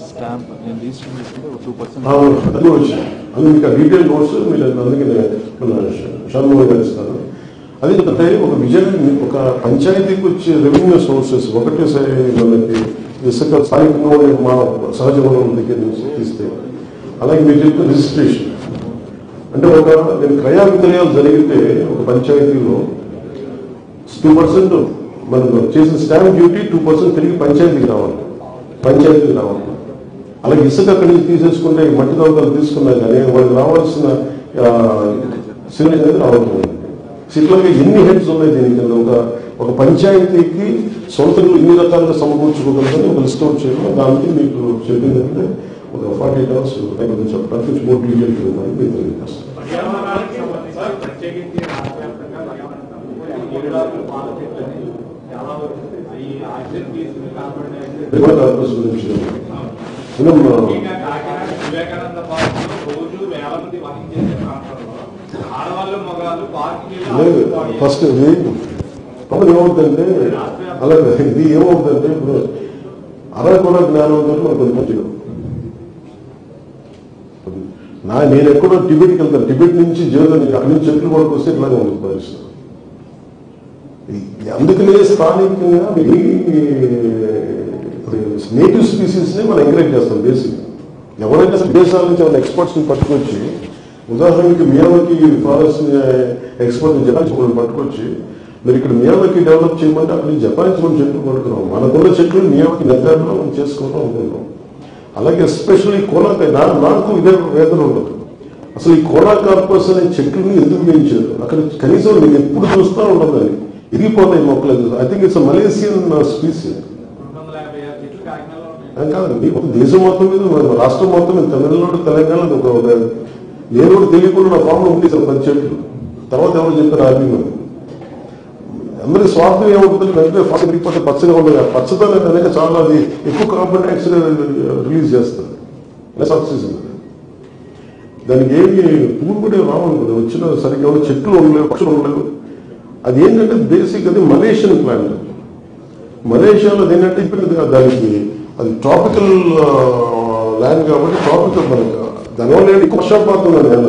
Stamp నేను register చేసుకుంటే 2% అది వచ్చింది. అందుకే డీటెయిల్ నోట్స్ మీరు అందుకే షణ్ముఖ గారు ఇస్తారు. అది అంటే ఒక విజయం ఒక పంచాయతీకి వచ్చే రెవెన్యూ సోర్సెస్ ఒకటేసారి మనకి ఇసుక స్థానికంగా మా సహజ వనరుల దగ్గర నుంచి తీస్తే, అలాగే మీరు చెప్పిన రిజిస్ట్రేషన్ అంటే నేను క్రయ విక్రయాలు జరిగితే ఒక పంచాయతీలో 2% మనం చేసిన స్టాంప్ డ్యూటీ 2% తిరిగి పంచాయతీకి రావాలి. అలాగే ఇసుక అక్కడి నుంచి తీసేసుకుంటే మట్టి దొంగలు తీసుకున్నా కానీ వాళ్ళకి రావాల్సిన సిగ్నేచర్ అనేది రావట్లేదు. ఇట్లాగే ఎన్ని హెడ్స్ ఉన్నాయి దీని కింద ఒక పంచాయతీకి సొంతంగా ఇన్ని రకాలుగా సమకూర్చుకోగలదని ఒక లిస్ట్ అవుట్ చేయడం. దానికి మీకు చెప్పిందంటే ఒక 48 hours చెప్పడానికి కొంచెం మోర్ డీటెయిల్ మీకు తెలియజేస్తాను. ఫస్ట్ ఏమవుతుందంటే అలాగే ఇది ఏమవుతుందంటే ఇప్పుడు అరకొర జ్ఞానంతో మనకు కొంచెం నేను ఎక్కడో టిబెట్కి వెళ్తాను. టిబెట్ నుంచి జీవితం అక్కడి నుంచి చెట్లు కొరకు వస్తే ఇట్లాగే ఉంది పరిస్థితి. అందుకనే స్థానికంగా నేటివ్ స్పీసీస్ ని మనం ఎంకరేజ్ చేస్తాం. బేసిక్ ఎవరైనా దేశాల నుంచి ఏమైనా ఎక్స్పర్ట్స్ ని పట్టుకొచ్చి, ఉదాహరణకి మియావాకి ఫారెస్ట్ ఎక్స్పర్ట్ జపాన్ పట్టుకొచ్చి మీరు ఇక్కడ మియావాకి డెవలప్ చేయమంటే అక్కడ జపాన్ నుంచి మనం చెట్లు కొడుతున్నాం. మనకున్న చెట్లు మియావాకి దగ్గరలో మనం చేసుకుంటాం అనుకుంటాం. అలాగే ఎస్పెషల్లీ కోలాకాయ నాకు ఇదే వేదన ఉండదు. అసలు ఈ కోలా కార్పస్ అనే చెట్లని ఎందుకు పెంచారు? అక్కడ కనీసం నేను ఎప్పుడు చూస్తూ ఉండదు. అని ఇరిగిపోతాయి మొక్కలు. ఐ థింక్ ఇట్స్ మలేసియన్ స్పీసీస్ కాదండి. ఒక దేశం మొత్తం మీద రాష్ట్రం మొత్తం మీద తమిళనాడు తెలంగాణ నేను కూడా తెలియకుండా నా ఫామ్లో ఉంది సార్ 10 చెట్లు. తర్వాత ఎవరు చెప్పారు ఆర్మీ అందరి స్వార్థం ఏమవుతుంది వెంటనే ఫస్ట్ ఇరిగిపోతే పచ్చగా ఉండదు. పచ్చదనం అనేది చాలా అది ఎక్కువ కార్బన్ డైఆక్సైడ్ రిలీజ్ చేస్తుంది. ఆక్సిజన్ దానికి ఏమి పువ్వు కూడా రావనుకుంది. వచ్చిన సరిగ్గా చెట్లు ఉండలేవు, పక్షులు ఉండలేవు. అది ఏంటంటే బేసిక్ అది మలేషియన్ ప్లాంట్. మలేషియాలో ఏంటంటే ఇప్పుడు దానికి అది ట్రాపికల్ ల్యాండ్ కాబట్టి ట్రాపికల్ మనకు దానివల్ల ఎక్కువ వర్షపాతం ఉన్న నేల,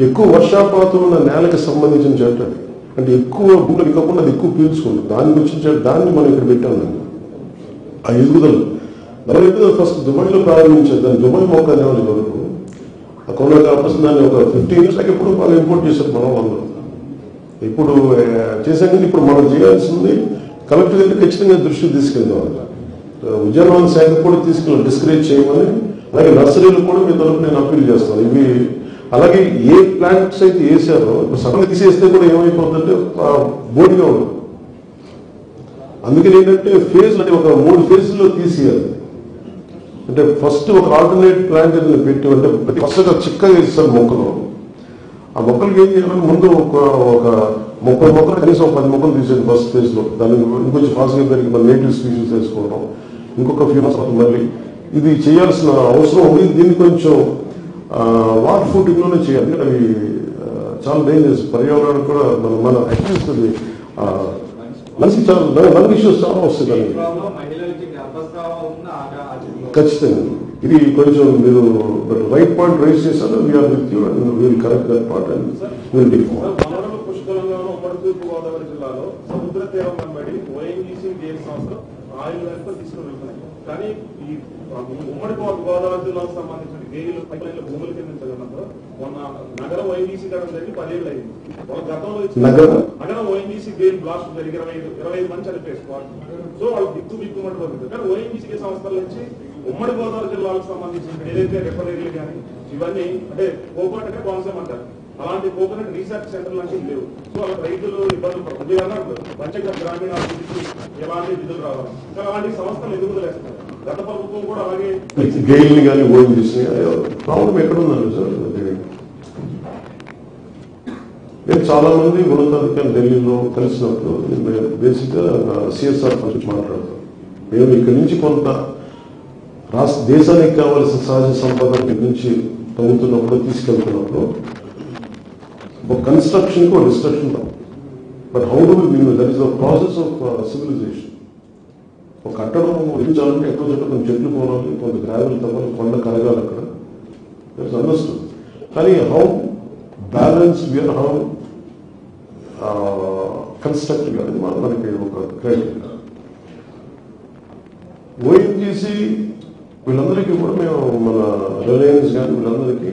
ఎక్కువ వర్షపాతం ఉన్న నేలకి సంబంధించిన చెట్టు. అంటే ఎక్కువ భూములు ఇవ్వకుండా అది ఎక్కువ పీల్చుకుంటుంది. దానికి వచ్చిన దాన్ని మనం ఇక్కడ పెట్టాము. ఆ ఎదుగుదల దాని ఎదుగుదల ఫస్ట్ దుబాయ్లో ప్రారంభించారు. దాన్ని దుబాయ్ మొక్క అనేవాళ్ళు వరకు ఆ కొన్న కాపస్ దాన్ని ఒక 15 years ఎప్పుడు బాగా ఇంపోర్ట్ చేశారు మనం వాళ్ళు. ఇప్పుడు చేశాక ఇప్పుడు మనం చేయాల్సింది కలెక్టర్ గారికి ఖచ్చితంగా దృష్టి తీసుకెళ్తాం. ఉద్యానవన శాఖ కూడా తీసుకెళ్ళి డిస్కరేజ్ చేయమని, అలాగే నర్సరీలు కూడా మీ తరఫు నేను అప్పీల్ చేస్తాను. ఇవి అలాగే ఏ ప్లాంట్స్ అయితే వేసారో సడన్గా తీసేస్తే కూడా ఏమైపోతుందంటే బోడిగా ఉండదు. అందుకని ఏంటంటే ఫేజ్ అంటే ఒక 3 phases తీసేయాలి. అంటే ఫస్ట్ ఒక ఆల్టర్నేట్ ప్లాంట్ పెట్టి అంటే ఫస్ట్గా చిక్కగా ఇస్తారు మొక్కలు. ఆ మొక్కలకి ఏం చేయాలంటే ముందు ఒక 30 మొక్కలు కనీసం 10 మొక్కలు తీసేది ఫస్ట్ ఫేజ్ లో. దాన్ని ఇంకొంచెం ఫాస్ట్గా పెరిగి మన నేటివ్ స్పీషీస్ వేసుకోవడం. ఇంకొక ఫ్యూ మంత్స్ మళ్ళీ ఇది చేయాల్సిన అవసరం ఉంది. దీన్ని కొంచెం వాటర్ ఫుటింగ్ లోనే చేయాలి. అవి చాలా డేంజరస్. పర్యావరణానికి కూడా మన అట్లీస్ట్ అది మనిషికి చాలా లంగ్ ఇష్యూస్ చాలా వస్తుంది. ఖచ్చితంగా ఇది కొంచెం మీరు రైట్ పాయింట్ రైజ్ చేశారు. We are with you and will correct that part and will డీ. పుష్కలంగాను ఉమ్మడి తూర్పు గోదావరి జిల్లాలో సముద్ర తీరం వెంబడి ఓఎన్జీసీ గేర్ సంస్థ ఆయిల్ వెంట తీసుకుని వెళ్తున్నాయి. కానీ ఈ ఉమ్మడి గోదావరి జిల్లాకు సంబంధించిన గేయులు పైలైన్ల భూముల కింద మొన్న నగర ఓఎన్జీసీ గడం జరిగి 10 ఏళ్ళు అయింది. వాళ్ళ గతంలో నగర ఓఎన్జీసీ గేర్ బ్లాస్ట్ జరిగి 25 మంది చనిపోయారు స్పాట్. సో వాళ్ళు బిక్కుమని పడుతుంది. కానీ ఓఎన్జీసీ సంస్థల నుంచి ఉమ్మడి గోదావరి జిల్లాలకు సంబంధించిన ఏదైతే రిఫైనరీలు కానీ ఇవన్నీ అంటే కోకోనట్ అంటే కోనసీమ అంటారు. అలాంటి కోకోనట్ రీసెర్చ్ సెంటర్ లాంటివి లేవు. సో వాళ్ళ రైతులు ఇబ్బందులు పడుతుంది. పంచగత గ్రామీణ అభివృద్ధికి ఎలాంటి నిధులు రావాలి. కానీ అలాంటి సంస్థలు ఎందుకు వదిలేస్తారు? గత ప్రభుత్వం కూడా అలాగే గెయిల్ కానీ ఓఎన్జీసీ ప్రాబ్లం ఎక్కడ ఉందండి సార్? నేను చాలా మంది ఉన్నతాధికారులు ఢిల్లీలో కలిసినప్పుడు బేసిక్ గా సిఎస్ఆర్ గురించి మాట్లాడతాం. మేము ఇక్కడి నుంచి కొంత దేశానికి కావాల్సిన సహజ సంపద నుంచి తగ్గుతున్నప్పుడు తీసుకెళ్తున్నప్పుడు ఒక కన్స్ట్రక్షన్ కు destruction but how do we that is the process of civilization. ఒక కట్టడం నిర్మించాలంటే ఎక్కువ చోట కొంచెం చెట్లు పోవాలి, కొంత గ్రావెల్ తవ్వాలి, కొండ కరగాలి, అక్కడ దట్స్ అండర్స్టూడ్. కానీ how balance we are, how constructive అనేది మనకి ఒక క్రైటీరియా. ఓఎన్జీసీ వీళ్ళందరికీ కూడా మేము మన రిలయన్స్ కానీ వీళ్ళందరికీ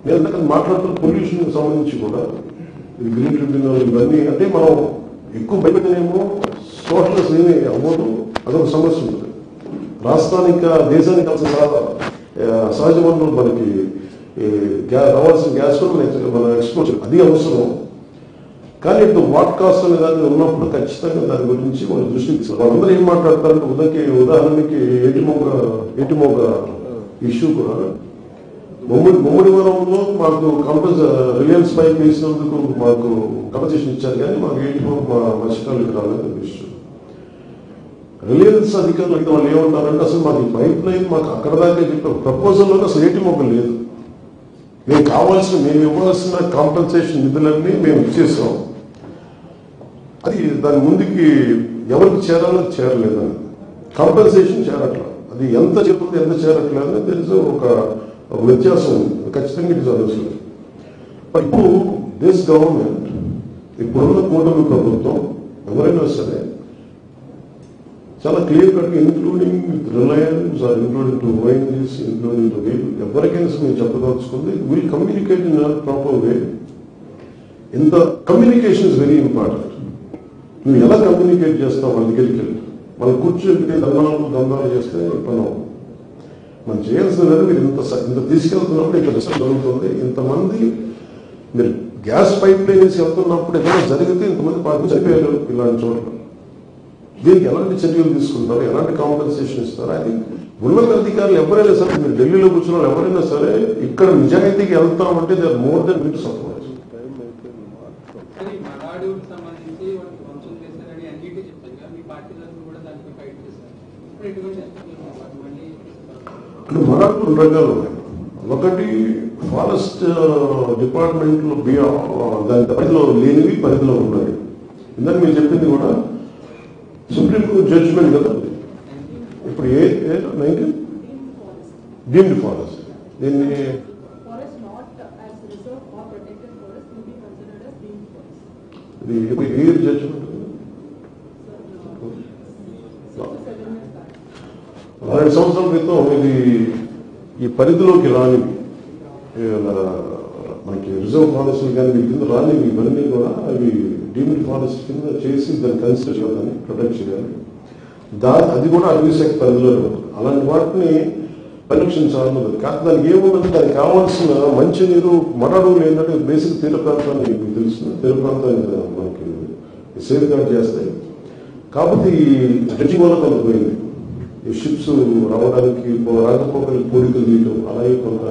నేను మాట్లాడుతున్న పొల్యూషన్ సంబంధించి కూడా ఈ గ్రీన్ ట్రిబ్యునల్ ఇవన్నీ అంటే మనం ఎక్కువ భయపెట్టనేమో సోషల్స్ ఏమీ అవ్వదు, అదొక సమస్య ఉంటుంది. రాష్ట్రానికి దేశానికి కావాల్సిన సహజ వనరులు మనకి రావాల్సిన గ్యాస్ కూడా మన ఎక్స్పోర్ట్ అది అవసరం. కానీ ఇప్పుడు వాట్ కాస్ట్ అనే దాన్ని ఉన్నప్పుడు ఖచ్చితంగా దాని గురించి వాళ్ళు దృష్టి తీసుకోవాలి. వాళ్ళందరూ ఏం మాట్లాడతారంటే ఉదాహరణకి ఏటిమోగ ఇష్యూ కూడా ముమ్మడివరంలో మాకు రిలయన్స్ పైప్ వేసినందుకు మాకు కంపెన్సేషన్ ఇచ్చారు, కానీ మాకు ఏటిమోగ మా మత్స్యకారులకు రాలేదు ఇష్యూ. రిలయన్స్ అధికారులు అయితే వాళ్ళు ఏమంటారంటే అసలు మాకు ఈ పైప్ లైన్ మాకు అక్కడ దాకా చెప్పారు, ప్రపోజల్లో అసలు ఏటిమోగ లేదు, మేము కావాల్సిన మేము ఇవ్వాల్సిన కాంపెన్సేషన్ నిధులన్నీ మేము ఇచ్చేసాం, అది దాని ముందుకి ఎవరికి చేరాలో చేరలేదని, కాంపెన్సేషన్ చేరట్లా, అది ఎంత చెప్తుంది ఎంత చేరట్లేదని తెలిసి ఒక వ్యత్యాసం ఉంది. ఖచ్చితంగా ఇది జరుగుతుంది. ఇప్పుడు దిస్ గవర్నమెంట్, ఇప్పుడున్న కూటమి ప్రభుత్వం ఎవరైనా సరే చాలా clear cut including with Reliance or including to ONGC including to వీల్ ఎవరికైనా మేము చెప్పదలుచుకుంది will communicate in a proper way. ఇంత కమ్యూనికేషన్ ఇస్ వెరీ ఇంపార్టెంట్. నువ్వు ఎలా కమ్యూనికేట్ చేస్తావు వాళ్ళ దగ్గరికి వెళ్ళి, వాళ్ళు కూర్చొని దందాలు చేస్తే పని అవ్వదు. మనం చేయాల్సింది మీరు ఇంత తీసుకెళ్తున్నప్పుడు ఇంత రిసల్ట్ జరుగుతుంది, ఇంతమంది మీరు గ్యాస్ పైప్ లైన్ వేసి వెళ్తున్నప్పుడు ఏదైనా జరిగితే ఇంతమంది పార్టీ చనిపోయారు ఇలాంటి చోట్ల, దీనికి ఎలాంటి చర్యలు తీసుకుంటారు, ఎలాంటి కాంపెన్సేషన్ ఇస్తారు? అది ఉన్నత అధికారులు ఎవరైనా సరే, మీరు ఢిల్లీలో కూర్చున్న ఎవరైనా సరే ఇక్కడ నిజాయితీకి వెళ్తామంటే they are more then will support. అంటే మరాఠీ రెండు రకాలు ఉన్నాయి. ఒకటి ఫారెస్ట్ డిపార్ట్మెంట్ లో దాని పరిధిలో లేనివి పరిధిలో ఉన్నాయి. ఇందాక మీరు చెప్పింది కూడా సుప్రీంకోర్టు జడ్జిమెంట్ కదా ఇప్పుడు డీమ్డ్ ఫారెస్ట్, దీన్ని ఇది ఏ జడ్జిమెంట్ 6 సంవత్సరాల క్రితం ఇది ఈ పరిధిలోకి రానివి మనకి రిజర్వ్ ఫారెస్ట్ కానీ వీటి కింద రానివి ఇవన్నీ కూడా అవి డీమ్డ్ ఫారెస్ట్ కింద చేసి దాన్ని కన్సిడర్ చేయాలని ప్రొటెక్ట్ చేయాలి. అది కూడా అటవీ శాఖ పరిధిలోనే ఉంటుంది. అలాంటి వాటిని పరీక్షించాలన్నది కాదు. దానికి ఏముందంటే దానికి కావాల్సిన మంచినీరు మరడుగులు ఏంటంటే బేసిక్ తీర ప్రాంతాన్ని మీకు తెలుస్తుంది, తీర ప్రాంతాన్ని మనకి సేఫ్ గార్డ్ చేస్తాయి. కాబట్టి ఈ డ్రెడ్జింగ్ వల్ల కొంత పోయింది, ఈ షిప్స్ రావడానికి రాకపోకలు పూడికలు తీయటం అలాగే కొంత